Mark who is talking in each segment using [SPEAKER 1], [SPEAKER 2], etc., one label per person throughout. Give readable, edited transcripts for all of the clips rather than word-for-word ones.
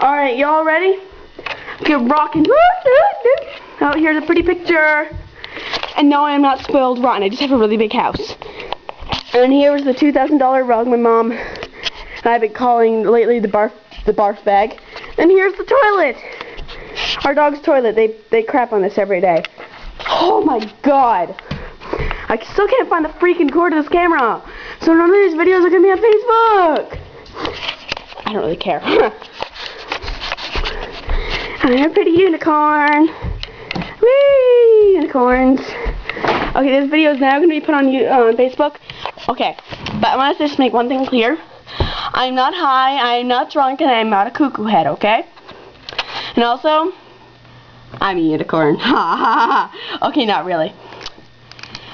[SPEAKER 1] Alright, y'all ready? Get rocking. Oh, here's a pretty picture. And no, I am not spoiled rotten. I just have a really big house. And here's the $2,000 rug my mom and I've been calling lately the barf bag. And here's the toilet. Our dog's toilet. They crap on this every day. Oh my god. I still can't find the freaking cord of this camera. So none of these videos are going to be on Facebook. I don't really care. I'm a pretty unicorn. Whee! Unicorns. Okay, this video is now going to be put on Facebook. Okay, but I want to just make one thing clear. I'm not high, I'm not drunk, and I'm not a cuckoo head, okay? And also, I'm a unicorn. Ha ha ha. Okay, not really.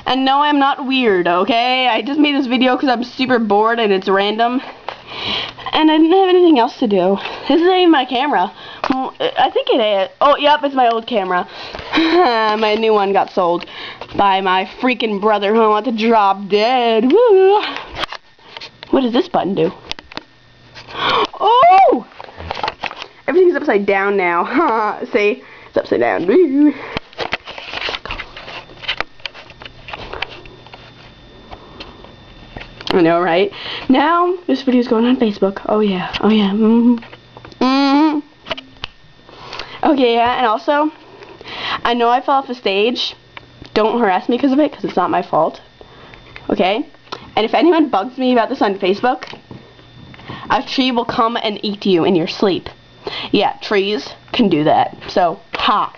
[SPEAKER 1] And no, I'm not weird, okay? I just made this video because I'm super bored and it's random. And I didn't have anything else to do. This isn't even my camera. I think it is. Oh, yep, it's my old camera. My new one got sold by my freaking brother who I want to drop dead. Woo. What does this button do? Oh! Everything's upside down now. See? It's upside down. I know, right? Now, this video is going on Facebook. Oh, yeah. Oh, yeah. Okay, yeah, and also, I know I fell off the stage. Don't harass me because of it, because it's not my fault. Okay? And if anyone bugs me about this on Facebook, a tree will come and eat you in your sleep. Yeah, trees can do that. So, ha.